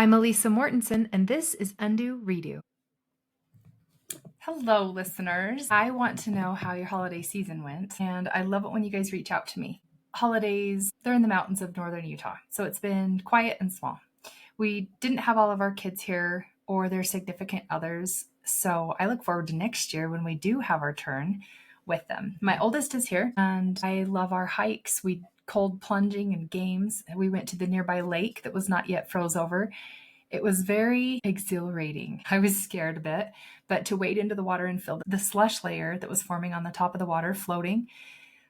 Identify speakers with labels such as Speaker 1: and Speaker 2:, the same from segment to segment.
Speaker 1: I'm Elisa Mortensen, and this is Undo Redo. Hello, listeners. I want to know how your holiday season went, and I love it when you guys reach out to me. Holidays, they're in the mountains of northern Utah, so it's been quiet and small. We didn't have all of our kids here or their significant others, so I look forward to next year when we do have our turn with them. My oldest is here, and I love our hikes. We cold plunging and games. We went to the nearby lake that was not yet froze over. It was very exhilarating. I was scared a bit, but to wade into the water and feel the slush layer that was forming on the top of the water floating,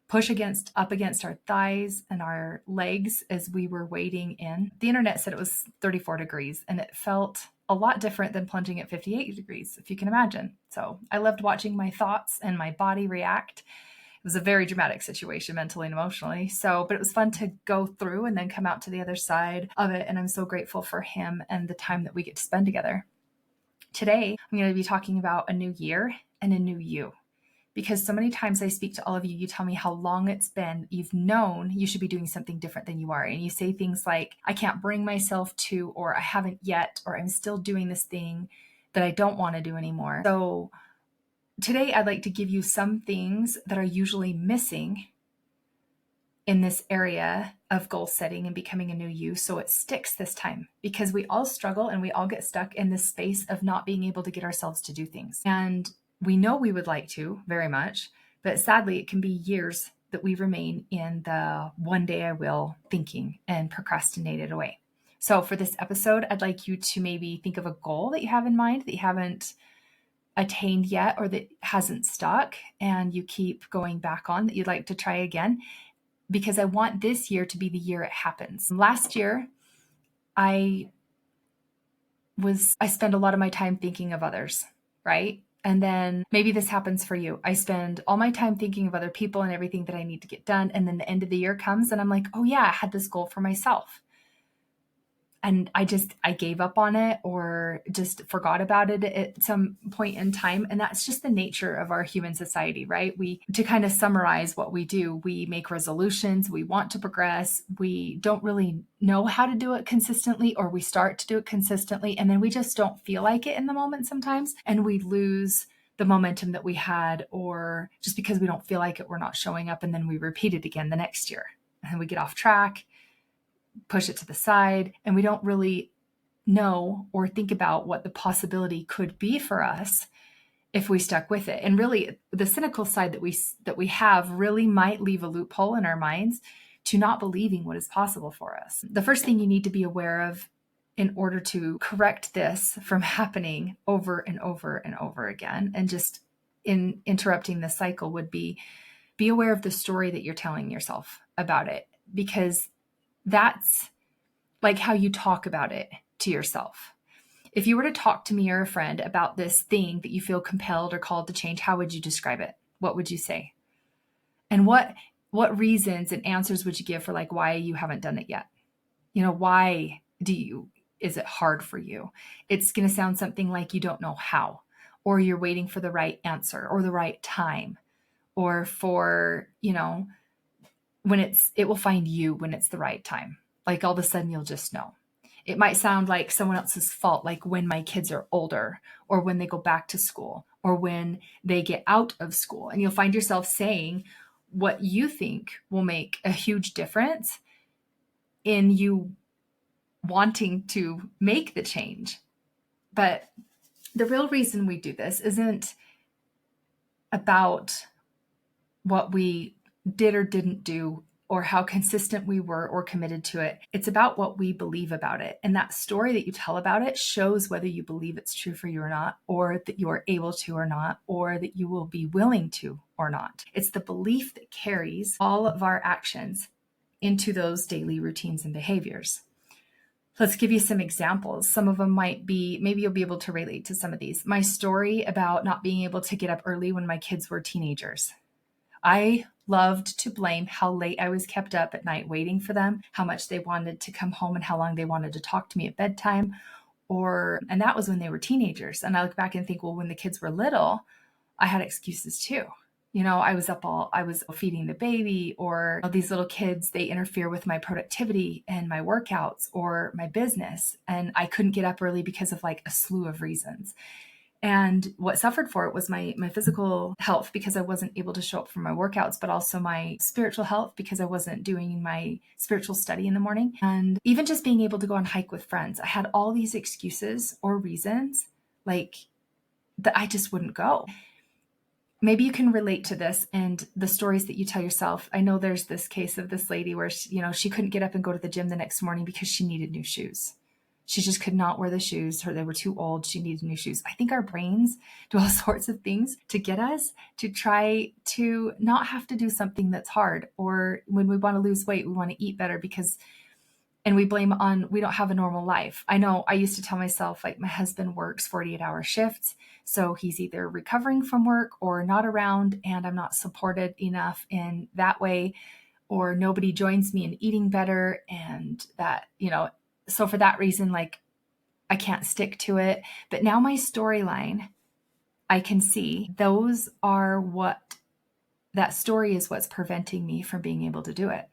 Speaker 1: push up against our thighs and our legs as we were wading in. The internet said it was 34 degrees, and it felt a lot different than plunging at 58 degrees, if you can imagine. So I loved watching my thoughts and my body react. It was a very dramatic situation mentally and emotionally. But it was fun to go through and then come out to the other side of it. And I'm so grateful for him and the time that we get to spend together. Today, I'm going to be talking about a new year and a new you. Because so many times I speak to all of you, you tell me how long it's been, you've known you should be doing something different than you are. And you say things like, I can't bring myself to, or I haven't yet, or I'm still doing this thing that I don't want to do anymore. So today, I'd like to give you some things that are usually missing in this area of goal setting and becoming a new you, so it sticks this time, because we all struggle and we all get stuck in this space of not being able to get ourselves to do things. And we know we would like to very much, but sadly, it can be years that we remain in the one day I will thinking and procrastinate it away. So for this episode, I'd like you to maybe think of a goal that you have in mind that you haven't attained yet or that hasn't stuck and you keep going back on that you'd like to try again, because I want this year to be the year it happens. Last year, I spend a lot of my time thinking of others, right? And then maybe this happens for you. I spend all my time thinking of other people and everything that I need to get done. And then the end of the year comes and I'm like, oh yeah, I had this goal for myself. And I gave up on it or just forgot about it at some point in time. And that's just the nature of our human society, right? To kind of summarize what we do, we make resolutions, we want to progress, we don't really know how to do it consistently, or we start to do it consistently, and then we just don't feel like it in the moment sometimes. And we lose the momentum that we had, or just because we don't feel like it, we're not showing up, and then we repeat it again the next year. And we get off track, push it to the side, and we don't really know or think about what the possibility could be for us if we stuck with it. And really, the cynical side that we have really might leave a loophole in our minds to not believing what is possible for us. The first thing you need to be aware of in order to correct this from happening over and over and over again, and just in interrupting the cycle, would be aware of the story that you're telling yourself about it, because that's like how you talk about it to yourself. If you were to talk to me or a friend about this thing that you feel compelled or called to change, how would you describe it? What would you say? And what reasons and answers would you give for like why you haven't done it yet? Why is it hard for you? It's going to sound something like you don't know how, or you're waiting for the right answer or the right time, or for, it will find you when it's the right time. Like all of a sudden you'll just know. It might sound like someone else's fault, like when my kids are older, or when they go back to school, or when they get out of school. And you'll find yourself saying what you think will make a huge difference in you wanting to make the change. But the real reason we do this isn't about what we did or didn't do, or how consistent we were or committed to it. It's about what we believe about it. And that story that you tell about it shows whether you believe it's true for you or not, or that you are able to or not, or that you will be willing to or not. It's the belief that carries all of our actions into those daily routines and behaviors. Let's give you some examples. Some of them might be, maybe you'll be able to relate to some of these. My story about not being able to get up early when my kids were teenagers. I loved to blame how late I was kept up at night waiting for them, how much they wanted to come home and how long they wanted to talk to me at bedtime. And that was when they were teenagers. And I look back and think, well, when the kids were little, I had excuses too. I was feeding the baby, or these little kids, they interfere with my productivity and my workouts or my business. And I couldn't get up early because of like a slew of reasons. And what suffered for it was my physical health, because I wasn't able to show up for my workouts, but also my spiritual health because I wasn't doing my spiritual study in the morning. And even just being able to go on hike with friends. I had all these excuses or reasons like that I just wouldn't go. Maybe you can relate to this and the stories that you tell yourself. I know there's this case of this lady where she couldn't get up and go to the gym the next morning because she needed new shoes. She just could not wear the shoes, or they were too old. She needed new shoes. I think our brains do all sorts of things to get us to try to not have to do something that's hard. Or when we want to lose weight, we want to eat better and we blame on we don't have a normal life. I know I used to tell myself, like, my husband works 48-hour shifts, so he's either recovering from work or not around, and I'm not supported enough in that way, or nobody joins me in eating better. And that, so for that reason, like, I can't stick to it. But now my storyline, I can see that story is what's preventing me from being able to do it.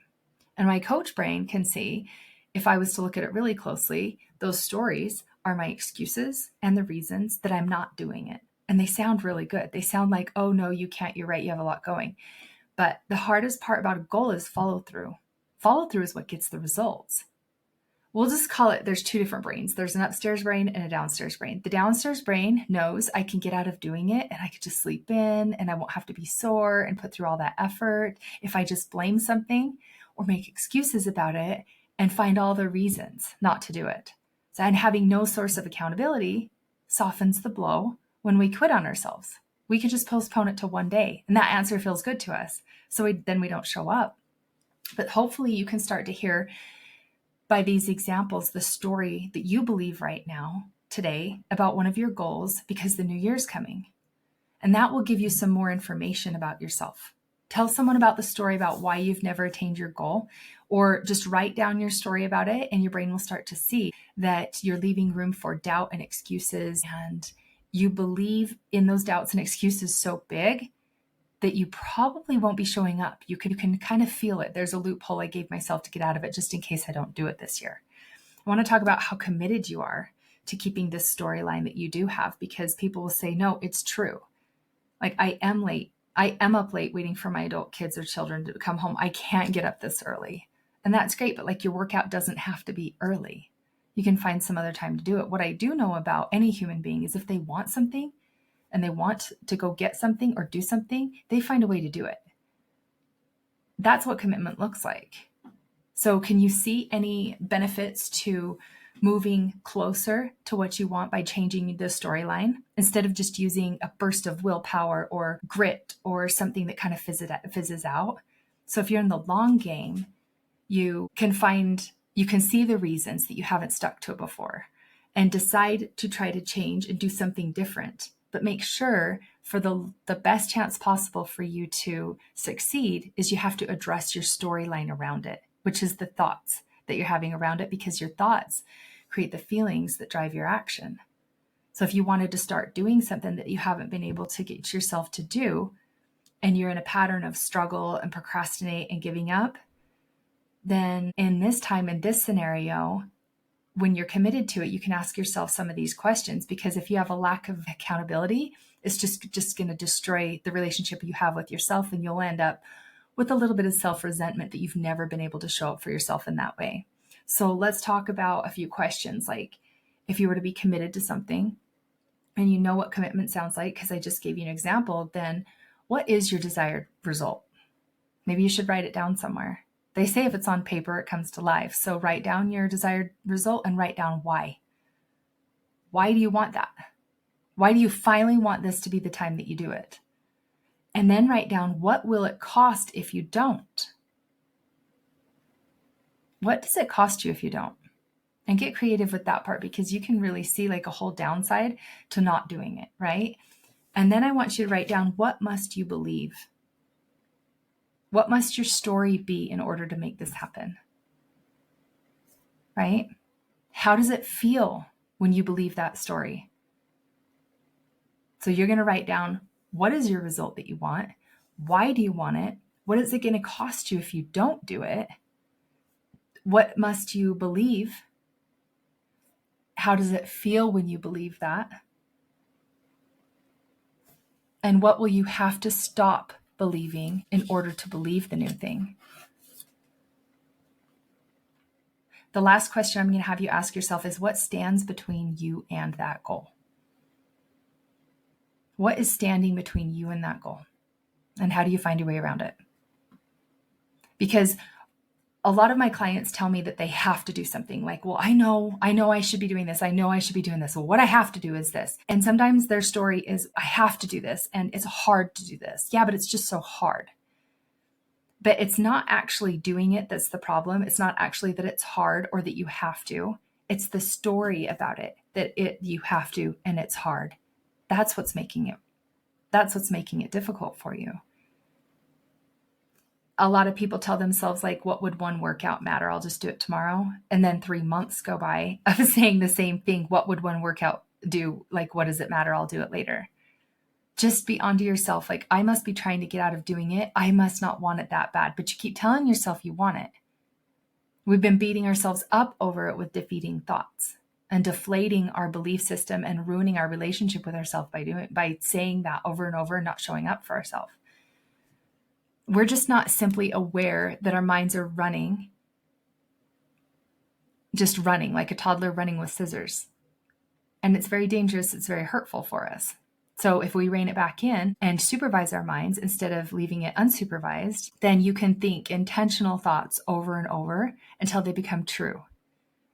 Speaker 1: And my coach brain can see, if I was to look at it really closely, those stories are my excuses and the reasons that I'm not doing it. And they sound really good. They sound like, oh no, you can't, you're right, you have a lot going. But the hardest part about a goal is follow through. Follow through is what gets the results. We'll just call it, there's two different brains. There's an upstairs brain and a downstairs brain. The downstairs brain knows I can get out of doing it and I could just sleep in and I won't have to be sore and put through all that effort if I just blame something or make excuses about it and find all the reasons not to do it. So, and having no source of accountability softens the blow when we quit on ourselves. We can just postpone it to one day, and that answer feels good to us. So then we don't show up. But hopefully you can start to hear by these examples the story that you believe right now, today, about one of your goals, because the new year's coming. And that will give you some more information about yourself. Tell someone about the story about why you've never attained your goal, or just write down your story about it, and your brain will start to see that you're leaving room for doubt and excuses, and you believe in those doubts and excuses so big that you probably won't be showing up. You can kind of feel it. There's a loophole I gave myself to get out of it just in case I don't do it this year. I want to talk about how committed you are to keeping this storyline that you do have, because people will say, no, it's true. Like, I am late. I am up late waiting for my adult kids or children to come home. I can't get up this early. And that's great, but like, your workout doesn't have to be early. You can find some other time to do it. What I do know about any human being is if they want something and they want to go get something or do something, they find a way to do it. That's what commitment looks like. So can you see any benefits to moving closer to what you want by changing the storyline instead of just using a burst of willpower or grit or something that kind of fizzes out? So if you're in the long game, you can see the reasons that you haven't stuck to it before and decide to try to change and do something different. But make sure, for the best chance possible for you to succeed, is you have to address your storyline around it, which is the thoughts that you're having around it, because your thoughts create the feelings that drive your action. So if you wanted to start doing something that you haven't been able to get yourself to do, and you're in a pattern of struggle and procrastinate and giving up, then in this scenario, when you're committed to it, you can ask yourself some of these questions, because if you have a lack of accountability, it's just going to destroy the relationship you have with yourself, and you'll end up with a little bit of self-resentment that you've never been able to show up for yourself in that way. So let's talk about a few questions. Like, if you were to be committed to something and you know what commitment sounds like, because I just gave you an example, then what is your desired result? Maybe you should write it down somewhere. They say if it's on paper, it comes to life. So write down your desired result and write down why. Why do you want that? Why do you finally want this to be the time that you do it? And then write down, what will it cost if you don't? What does it cost you if you don't? And get creative with that part, because you can really see like a whole downside to not doing it, right? And then I want you to write down, what must you believe? What must your story be in order to make this happen? Right? How does it feel when you believe that story? So you're going to write down, what is your result that you want? Why do you want it? What is it going to cost you if you don't do it? What must you believe? How does it feel when you believe that? And what will you have to stop believing in order to believe the new thing? The last question I'm going to have you ask yourself is, what stands between you and that goal? What is standing between you and that goal? And how do you find your way around it? Because a lot of my clients tell me that they have to do something like, well, I know I should be doing this. I know I should be doing this. Well, what I have to do is this. And sometimes their story is, I have to do this and it's hard to do this. Yeah, but it's just so hard. But it's not actually doing it that's the problem. It's not actually that it's hard or that you have to. It's the story about it, that you have to and it's hard. That's what's making it difficult for you. A lot of people tell themselves, like, what would one workout matter? I'll just do it tomorrow. And then 3 months go by of saying the same thing. What would one workout do? Like, what does it matter? I'll do it later. Just be onto yourself. Like, I must be trying to get out of doing it. I must not want it that bad. But you keep telling yourself you want it. We've been beating ourselves up over it with defeating thoughts and deflating our belief system and ruining our relationship with ourselves by saying that over and over and not showing up for ourselves. We're just not simply aware that our minds are running, just running like a toddler running with scissors. And it's very dangerous. It's very hurtful for us. So if we rein it back in and supervise our minds instead of leaving it unsupervised, then you can think intentional thoughts over and over until they become true,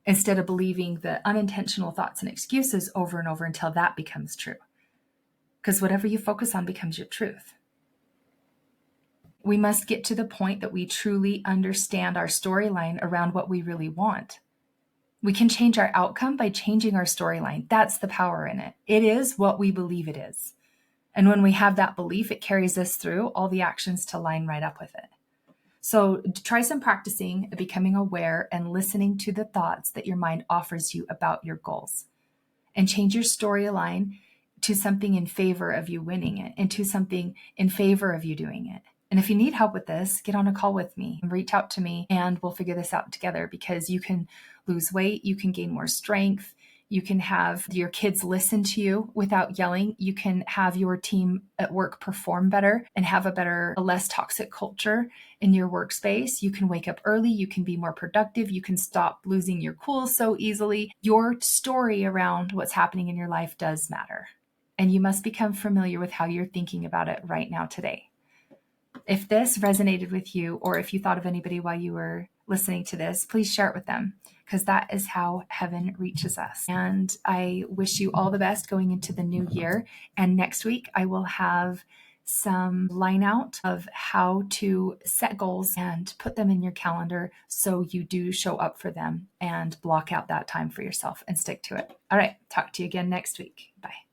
Speaker 1: instead of believing the unintentional thoughts and excuses over and over until that becomes true. Because whatever you focus on becomes your truth. We must get to the point that we truly understand our storyline around what we really want. We can change our outcome by changing our storyline. That's the power in it. It is what we believe it is. And when we have that belief, it carries us through all the actions to line right up with it. So try some practicing, becoming aware and listening to the thoughts that your mind offers you about your goals. And change your storyline to something in favor of you winning it, and to something in favor of you doing it. And if you need help with this, get on a call with me and reach out to me and we'll figure this out together, because you can lose weight, you can gain more strength, you can have your kids listen to you without yelling, you can have your team at work perform better and have a less toxic culture in your workspace. You can wake up early, you can be more productive, you can stop losing your cool so easily. Your story around what's happening in your life does matter. And you must become familiar with how you're thinking about it right now today. If this resonated with you, or if you thought of anybody while you were listening to this, please share it with them, because that is how heaven reaches us. And I wish you all the best going into the new year. And next week, I will have some line out of how to set goals and put them in your calendar so you do show up for them and block out that time for yourself and stick to it. All right. Talk to you again next week. Bye.